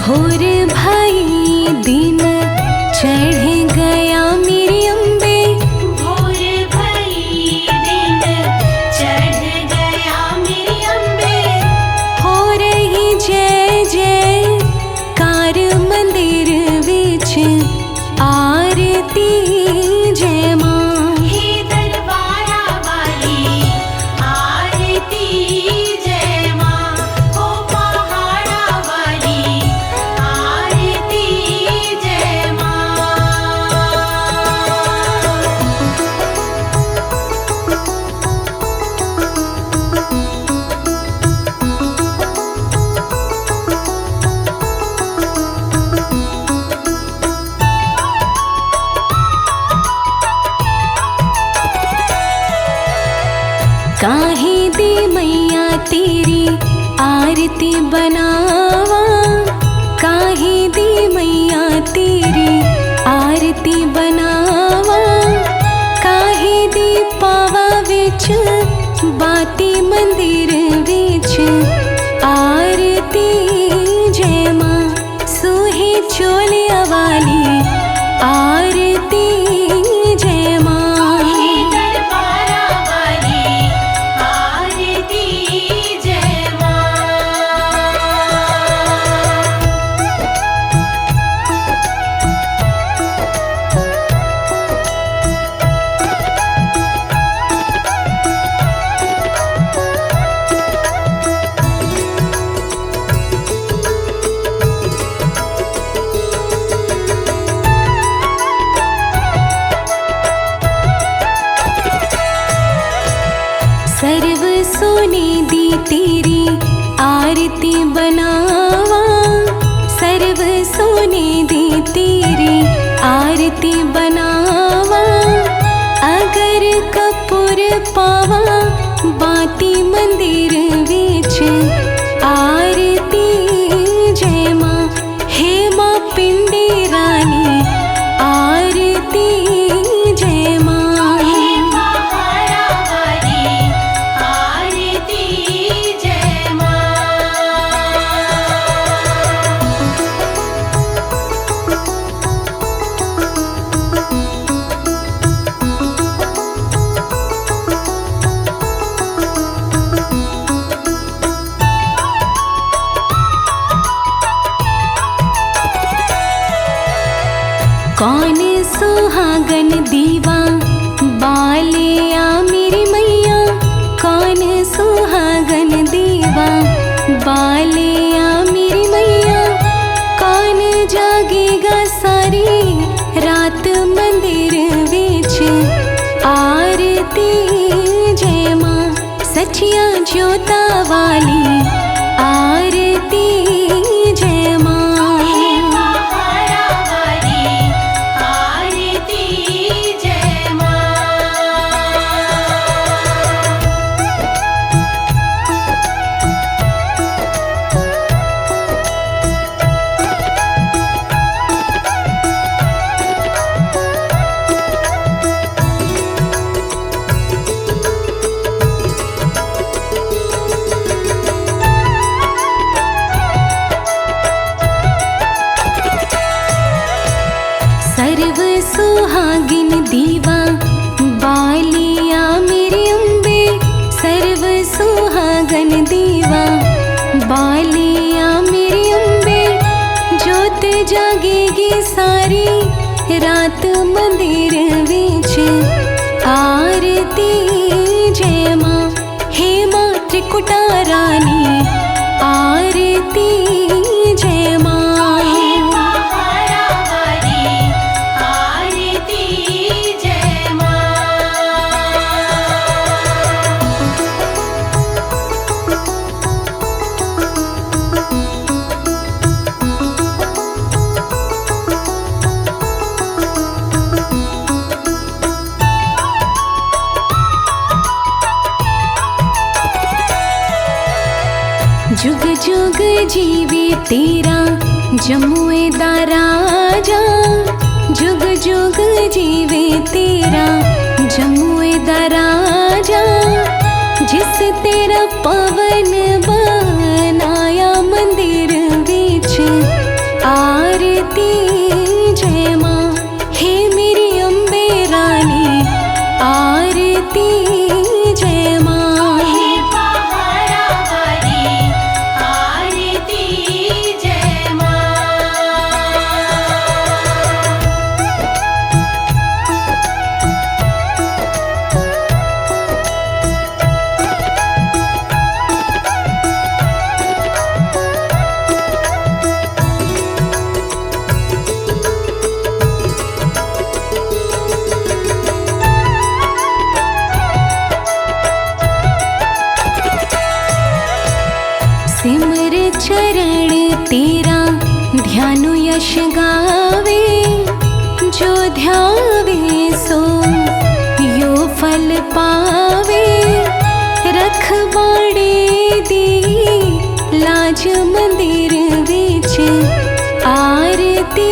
भोर भाई दिन चढ़ गया मेरी अम्बे, भोर भई दिन चढ़ गया मेरी अम्बे। हो रही जय जय कार मंदिर विच आरती जय मां। हे दरबारा वाली आरती जय मां। हो पहाड़ा वाली आरती जय मां। काहे दी मैया तेरी आरती बनावा, काहे दी मैया तेरी आरती बनावा। काहे दी पावा विच बाती मंदिर विच आरती जय मां। सूहे चोलिया वाली आरती जय मां। हे दरबारा वाली आरती जय मां। सर्व सोने दी तेरी आरती बनावा, सर्व सोने दी तेरी आरती बनावा। अगर कपूर पावा बाती मंदिर विच आरती जय मां। हे मां पिंडी रानी आरती जय मां। हे पहाड़ा वाली आरती जय मां। कौन सुहागन दीवा बालिया मेरी मैया, कौन सुहागन दीवा बालिया मेरी मैया। कौन जागेगा सारी रात मंदिर विच आरती जय मां। सचिया ज्योता वाली आरती जय मां। हे पहाड़ा वाली आरती जय मां। सर्व सुहागिन दीवा बालिया मेरी अम्बे, सर्व सुहागन दीवा बालिया मेरी अम्बे। जोत जागेगी सारी रात मंदिर विच आरती जय मां। हे मां त्रिकुटा रानी आरती जय मां। हे पहाड़ा वाली आरती जय मां। जुग जुग जीवे तेरा जमुए दा राजा, जुग जुग जीवे तेरा जमुए दा राजा। जिस तेरा पवन बनाया मंदिर विच तेरा ध्यान यश गावे, जो ध्यावे सो यो फल पावे। रखवाड़े दी लाज मंदिर विच आरती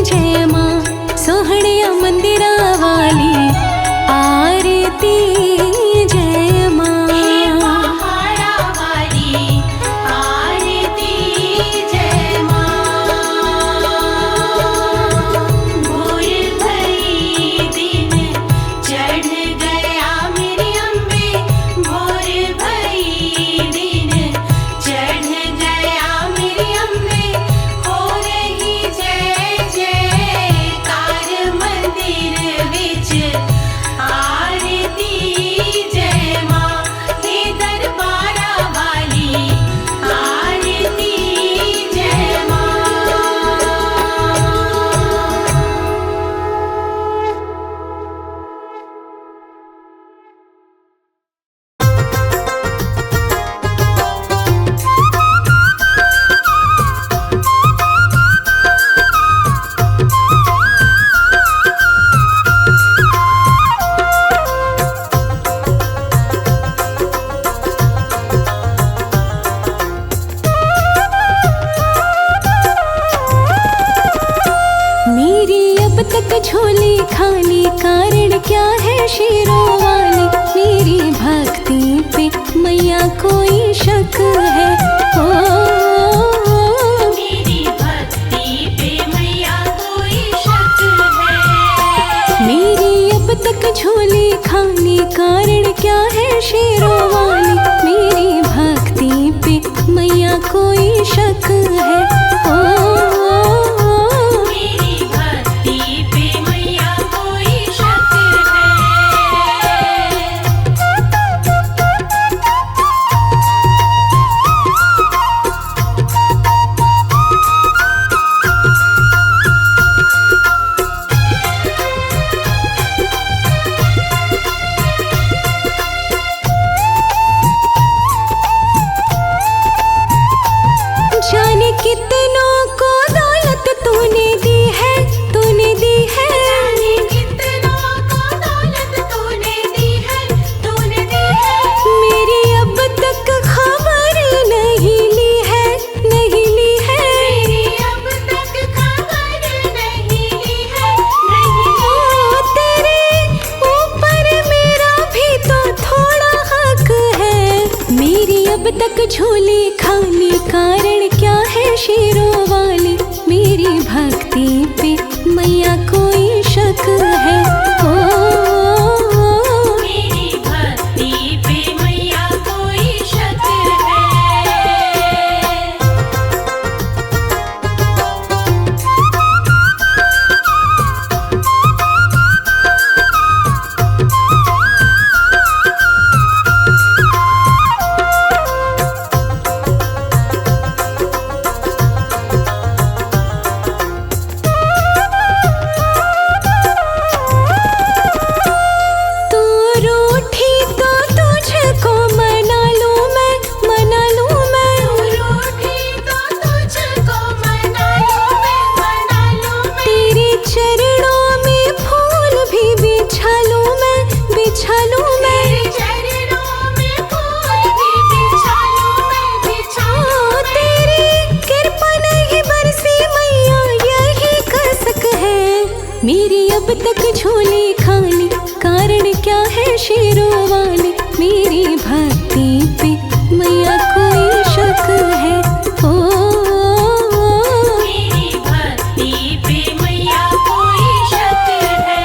जय मां, सोहणिया मंदिरा वाली आरती जय मां। पहाड़ा वाली आरती जय मां। भोर भई दिन चढ़ गया मेरी अम्बे, भोर भई दिन चढ़ गया मेरी अम्बे। हो रही जय जयकार मंदिर विच आरती जय मां। हे दरबारा वाली आरती जय मां। मेरी अब तक झोली खाली कारण क्या है शेरों वाली। मेरी भक्ति पे मैया कोई शक है। मेरी भक्ति पे मैया कोई शक है। मेरी अब तक झोली खाली कारण क्या है शेरों वाली। मेरी भक्ति पे मैया कोई शक है। मेरी भक्ति पे मैया कोई शक है। जाने कितनों को दौलत तूने दी है, तूने दी है। जाने कितनों को दौलत तूने दी है, तूने दी है। मेरी अब तक खबर नहीं ली है, नहीं ली है। मेरी अब तक खबर नहीं ली है, नहीं ली ओ, तेरे ऊपर मेरा भी तो थोड़ा हक है। मेरी अब तक झोली खाली कारण क्या है शेरों वाली। मेरी भक्ति पे मैया कोई शक है। मेरी भक्ति पे मैया कोई शक है। तू रूठी तो तुझको मना लूं मैं, मना लूं मैं। रूठी तो तुझको मना लूं मैं, मना लूं मैं। तेरे चरणों में फूल भी बिछा लूं मैं, बिछा लूं मैं। तेरे चरणों में फूल भी बिछा लूं मैं, बिछा लूं मैं। तेरी कृपा नहीं बरसी मैया यही कसक है। मेरी अब तक झोली खाली कारण क्या है शेरों वाली। मेरी भक्ति पे मैया कोई शक है। मेरी भक्ति पे मैया कोई शक है।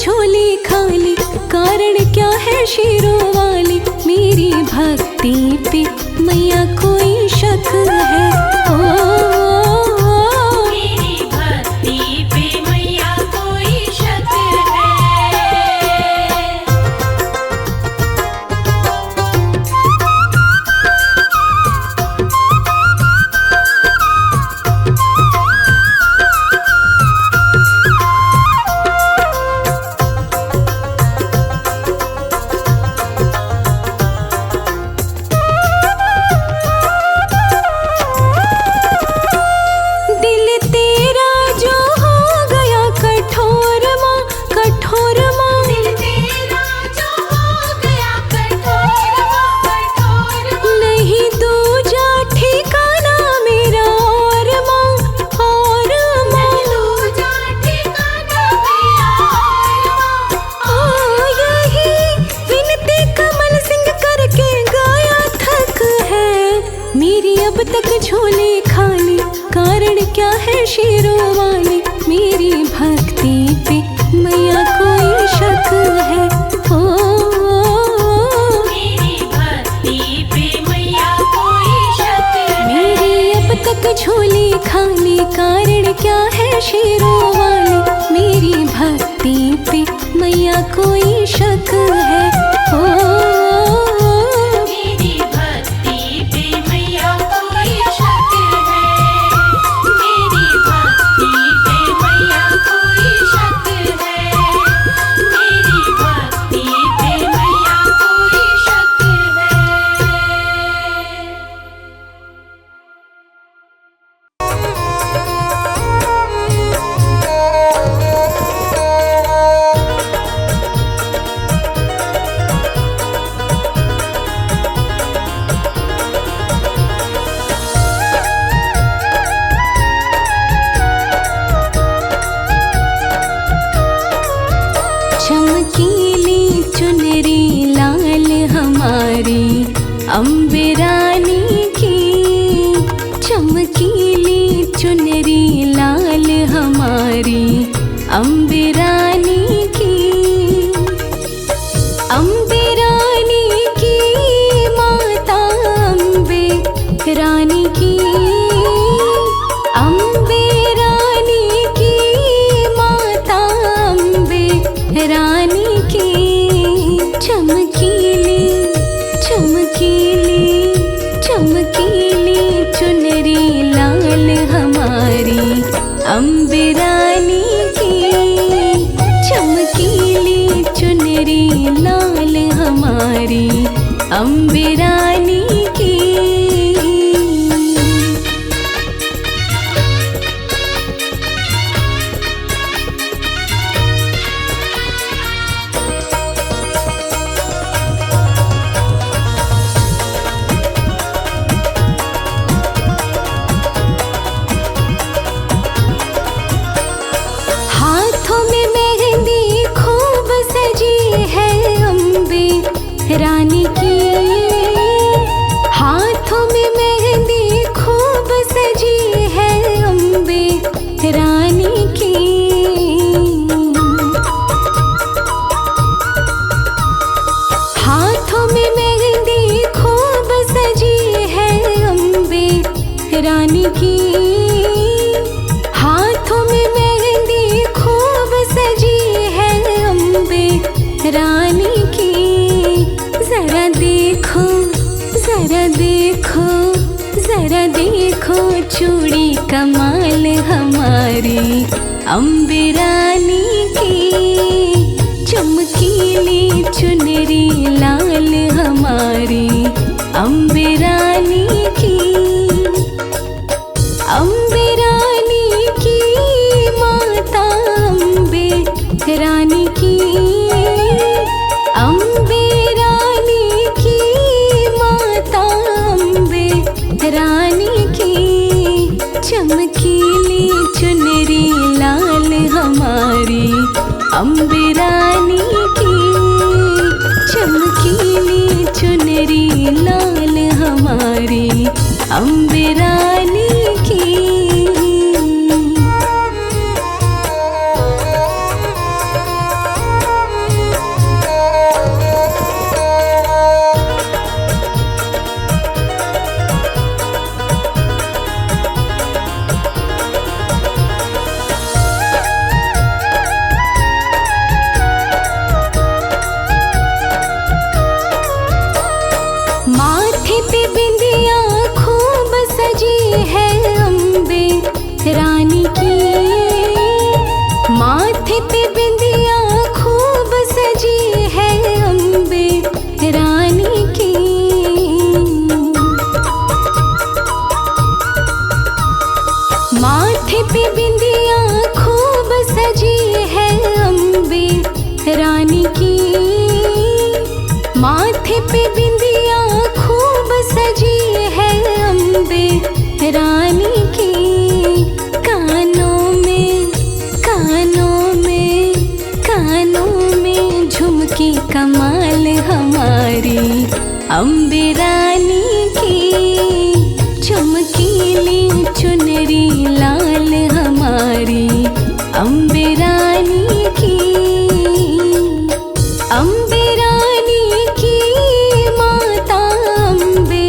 झोली खाली, कारण क्या है शेरों वाली। मेरी भक्ति पे मैया कोई शक है। मेरी भक्ति पे मैया कोई शक है। दिल तेरा जो हो गया कठोर माँ, कठोर माँ। दिल तेरा जो हो गया कठोर माँ, कठोर माँ। नहीं दूजा ठिकाना मेरा और माँ, और माँ। दूजा ठिकाना मेरा और माँ। यही विनती कमल सिंह करके गाया थक है। मेरी अब तक झोली खाली, कारण क्या है शेरों वाली। मेरी भक्ति पे मैया कोई शक है। मेरी भक्ति पे मैया कोई शक है। मेरी अब तक झोली खाली, कारण क्या है शेरों वाली। मेरी भक्ति पे मैया कोई शक है। मेरी भक्ति पे मैया कोई शक है। मेरी भक्ति पे मैया कोई शक है। मेरी भक्ति पे मैया कोई शक है। चमकीली चुनरी लाल हमारी अम्बे रानी की। चमकीली चुनरी लाल हमारी अम्बे रानी की। अम्बे रानी की माता अम्बे रानी की। अम्बे रानी की माता अम्बे रानी की। चमकीली चमकीली चमकीली चुनरी लाल हमारी अम्बे रानी की। चमकीली चुनरी लाल हमारी अम्बे रानी की। हाथों में मेहंदी खूब सजी है अम्बे रानी की। हाथों में मेहंदी खूब सजी है अम्बे रानी की। हाथों में मेहंदी खूब सजी है अम्बे रानी की। हाथों में मेहंदी खूब सजी है अम्बे रानी की। जरा देखो जरा देखो जरा देखो चूड़ी कमाल हमारी अम्बे रानी की। चमकीली चुनरी लाल हमारी अम्बे रानी की। अम्बे रानी की माता अम्बे रानी की। अम्बे रानी की माता अम्बे रानी की। चमकीली चुनरी लाल हमारी अम्बे रानी की। चमकीली चुनरी लाल हमारी अम्बे रानी की। बिंदिया खूब सजी है अम्बे रानी की, माथे पे बिंदिया खूब सजी है अम्बे रानी की। माथे पे बिंदिया खूब सजी है अम्बे रानी की, माथे पे बिंदिया खूब सजी है अम्बे रानी की। कानों में झुमकी कमाल हमारी अम्बे रानी की, चमकीली चुनरी लाल हमारी अम्बे रानी की। अम्बे रानी की माता अम्बे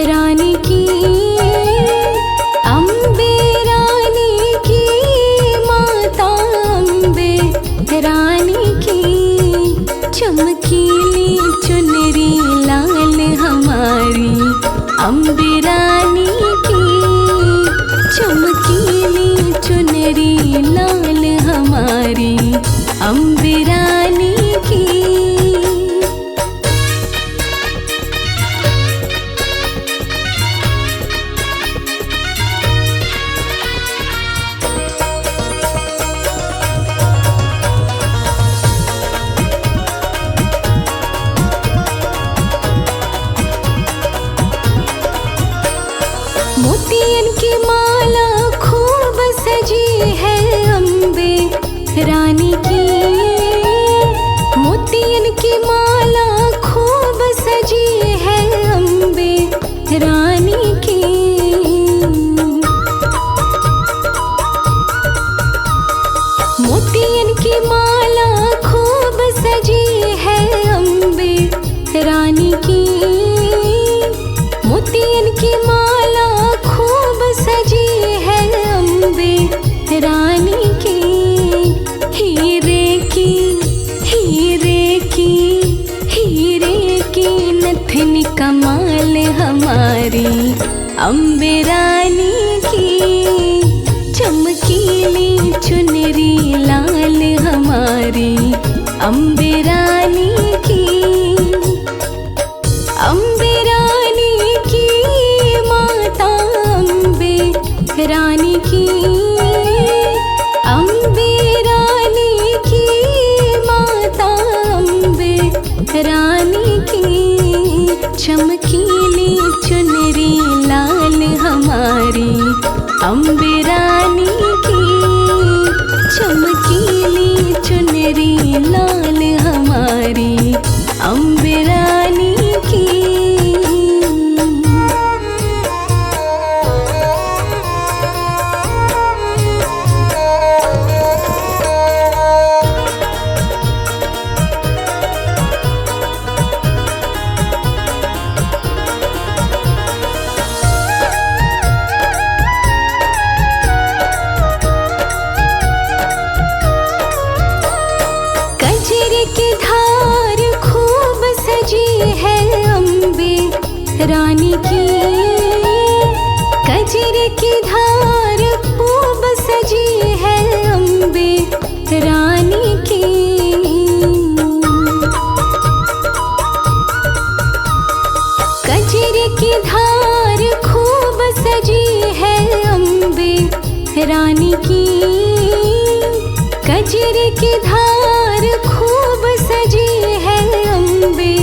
रानी की, अम्बे रानी की माता अम्बे रानी की, चमकीली चुनरी लाल हमारी अम्बे रानी की, चमकीली चुनरी लाल हमारी अम्बे रानी की। मोतियन की माला खूब सजी है अम्बे रानी की, मोतियन की माला खूब सजी है अम्बे रानी की। मोतियन की माला खूब सजी है अम्बे रानी की, मोतियन की माला खूब सजी है अम्बे रानी की। हीरे की नथनी कमाल हमारी अम्बे रानी की, चमकीली चुनरी लाल हमारी अम्बे रानी की। अम्बे रानी की माता अम्बे रानी की, अम्बे रानी की माता अम्बे रानी की, चमकीली चुनरी लाल हमारी अम्बे रानी की, चमकीली चुनरी लाल हमारी अम्बे रानी की। कजरे की धार खूब सजी है अम्बे रानी की, कजरे की धार खूब सजी है अम्बे रानी की। कजरे की धार खूब सजी है अम्बे रानी की, कजरे की धार खूब सजी है अम्बे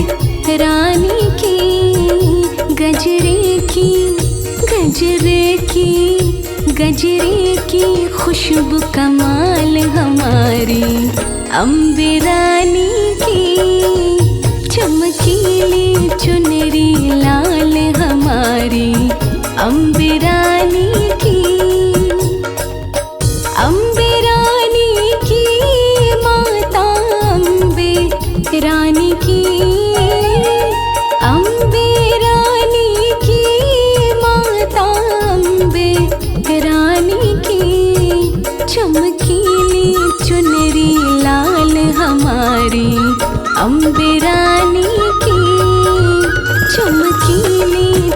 रानी की। गजरे की खुशबू कमाल हमारी अम्बे रानी की, चमकीली चुनरी लाल हमारी अम्बे रानी की। अम्बे रानी की माता अम्बे रानी की, अम्बे रानी की माता अम्बे रानी की, चमकीली चुनरी लाल हमारी अम्बे रानी की, चमकीली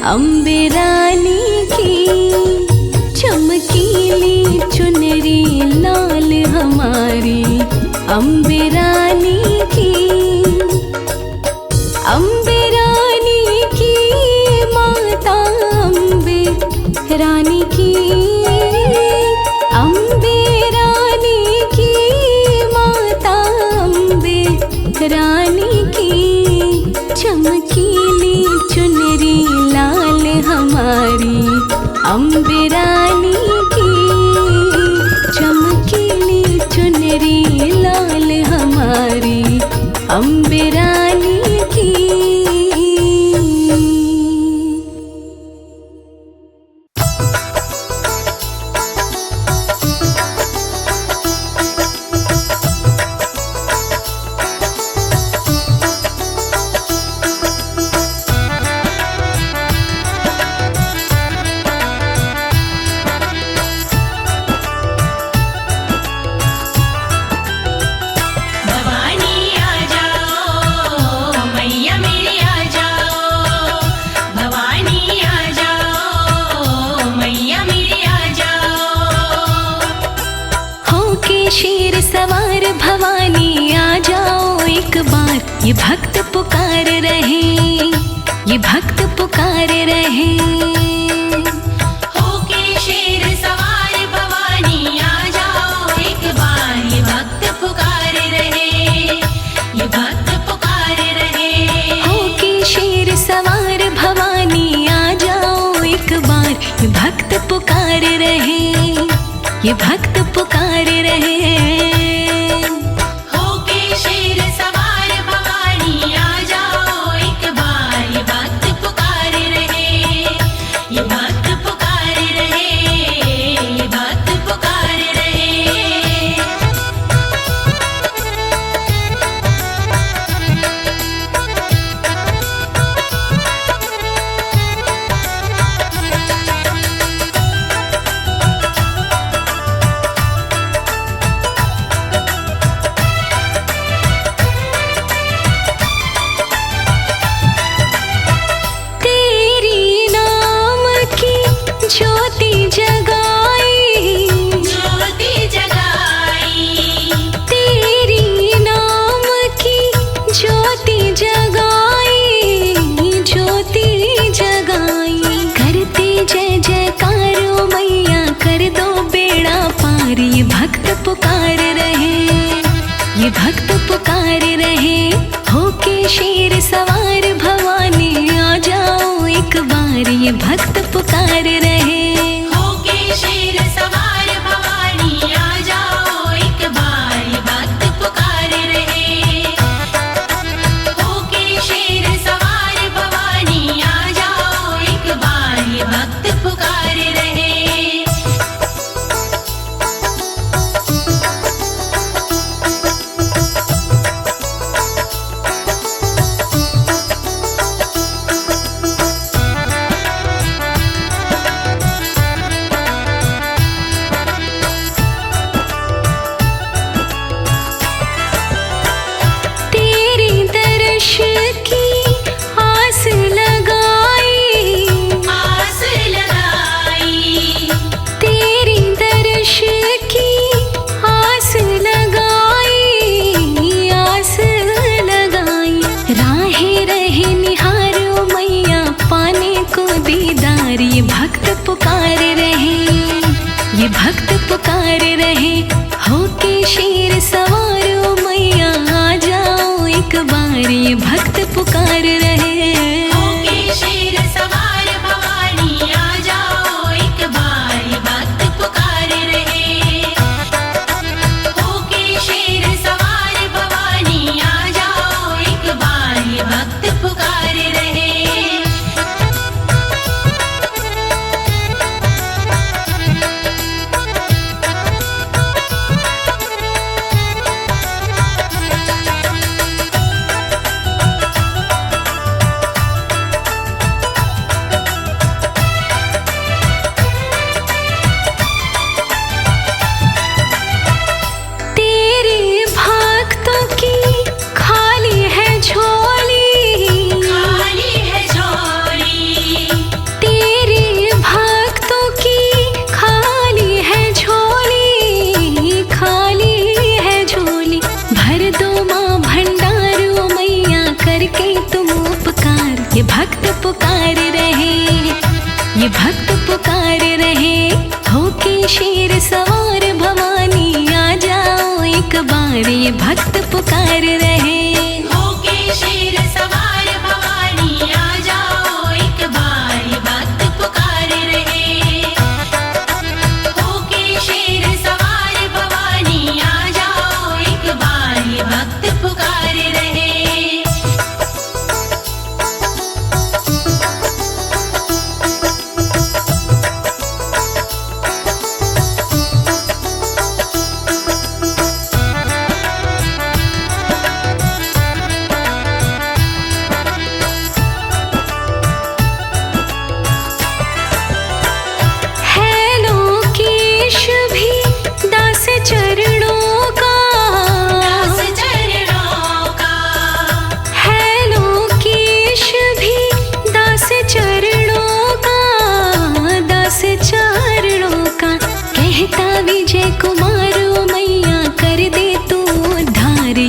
अम्बे रानी की चमकीली चुनरी लाल हमारी, अम्बे रानी की, अम्बे रानी की माता, अम्बे रानी की, अम्बे रानी की माता, अम्बे रानी की चमकीली चुनरी लाल हमारी, अम्बे रानी की चमकीली चुनरी लाल हमारी, अम्बे रानी की। भवानी आ जाओ मैया मेरी आ जाओ, भवानी आ जाओ मैया मेरी आ जाओ। हो के शेर सवार भवानी आ जाओ एक बार, ये भक्त पुकार रहे, ये भक्त पुकार रहे। होके शेर सवार भवानी आ जाओ एक बार, ये भक्त पुकार रहे, ये भक्त पुकार रहे। हो के शेर सवार भवानी आ जाओ एक बार, ये भक्त पुकार रहे, ये भक्त पुकार रहे। होके शेर सवार भवानी आ जाओ एक बार, ये भक्त पुकार रहे, ये भक्त पुकार रहे, ये भक्त पुकार रहे। तेरी नाम की ज्योति जगाई, ज्योति जगाई, तेरी नाम की ज्योति जगाई, ज्योति जगाई। करते जय जयकारो मैया, कर दो बेड़ा पार, ये भक्त पुकार रहे, ये भक्त पुकार रहे। होके शेर सवार भवानी आ जाओ एक बार, ये भक्त पुकार रहे। होके शेर सवार भवानी आ जाओ एक बार, ये भक्त पुकार रहे। होके शेर सवार भवानी आ जाओ एक बार, ये भक्त पुकार रहे। तेरे दर्श की आस लगाई, आस लगाई, तेरी दर्श की आस लगाई, आस लगाई। राहे रहे निहारो मैया, पाने को दीदार, ये भक्त पुकार रहे, ये भक्त पुकार रहे। होके शेर सवारो मैया आ जाओ एक बार, ये भक्त पुकार रहे। होके शेर सवार भवानी आ जाओ एक बार, ये भक्त पुकार रहे। होके शेर सवार भवानी आ जाओ एक बार, ये भक्त पुकार रहे। सवार ये भक्त पुकार रहे। होके शेर सवार भवानी आ जाओ एक बार ये भक्त पुकार रहे। होके शेर सवार भवानी आ जाओ एक बार ये भक्त पुकार रहे।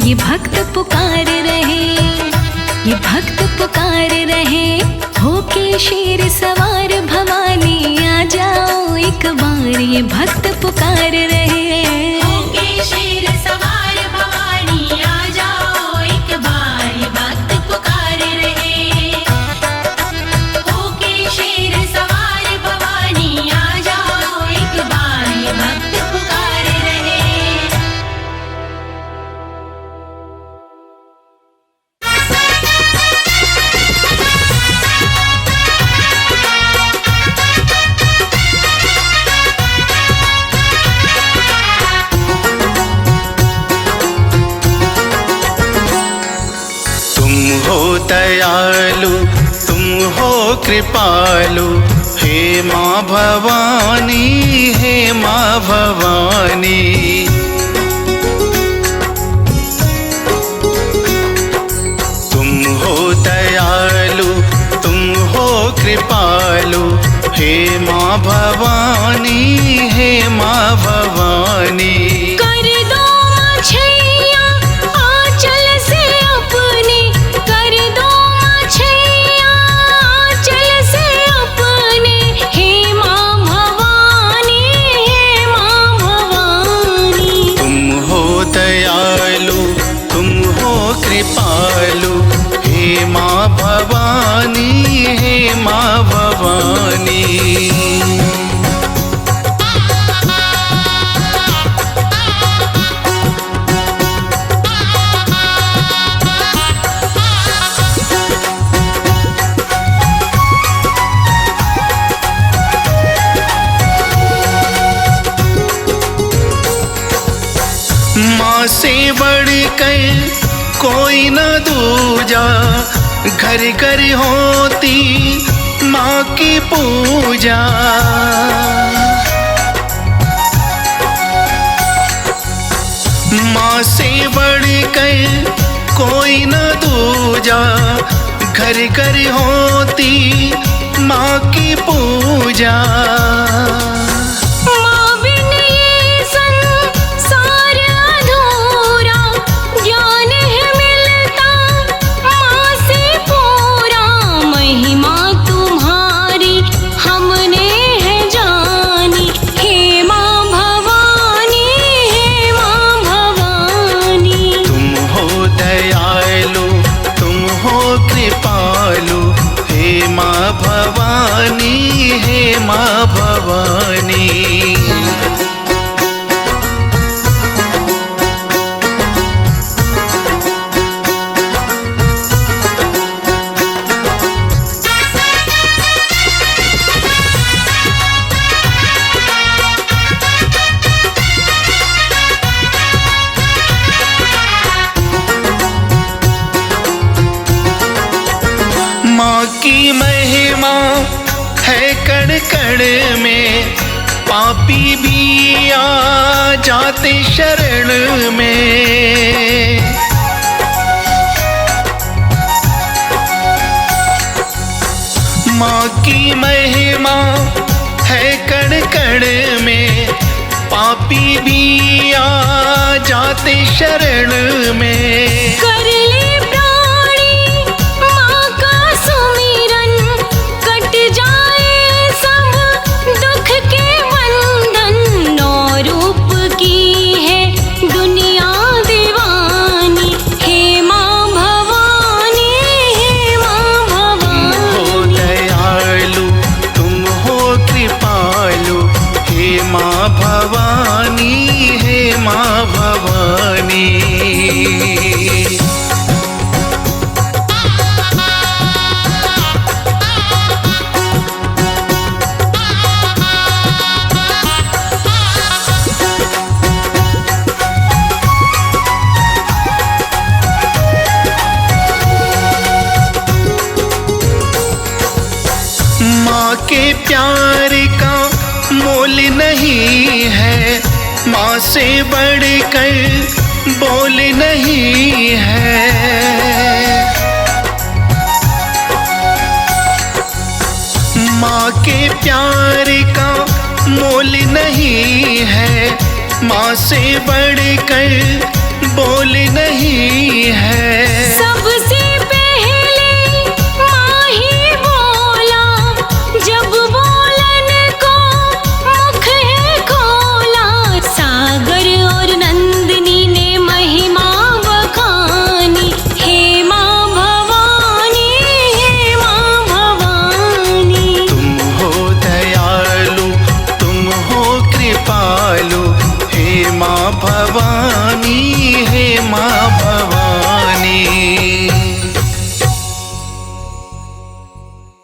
ये भक्त पुकार रहे, ये भक्त पुकार रहे। होके शेर सवार भवानी आ जाओ एक बार ये भक्त पुकार रहे। होके शेर सवार भवानी आ जाओ एक बार ये भक्त पुकार रहे। होके शेर सवार भवानी आ जाओ एक बार ये भक्त पुकार रहे। दयालु तुम हो कृपालु, हे माँ भवानी, हे माँ भवानी। तुम हो दयालु तुम हो कृपालु, हे माँ भवानी, हे माँ भवानी। कृपालु हे माँ भवानी, हे माँ भवानी। माँ से बढ़कर कोई न दूजा, घर घर होती माँ की पूजा। माँ से बढ़कर कोई न दूजा, घर घर होती माँ की पूजा। माँ भवानी, हे माँ भवानी। माँ की महिमा है कण कण में, पापी भी आ जाते शरण में। माँ की महिमा है कण कण में, पापी भी आ जाते शरण में। कर ले प्राणी माँ का सुमिरन, कट जाए सब दुख के बंधन। नौ रूप की है दुनिया भवानी, हे माँ भवानी। माँ के प्यार का मोल नहीं है, माँ से बढ़कर बोल नहीं है। माँ के प्यार का मोल नहीं है, माँ से बढ़कर बोल नहीं है।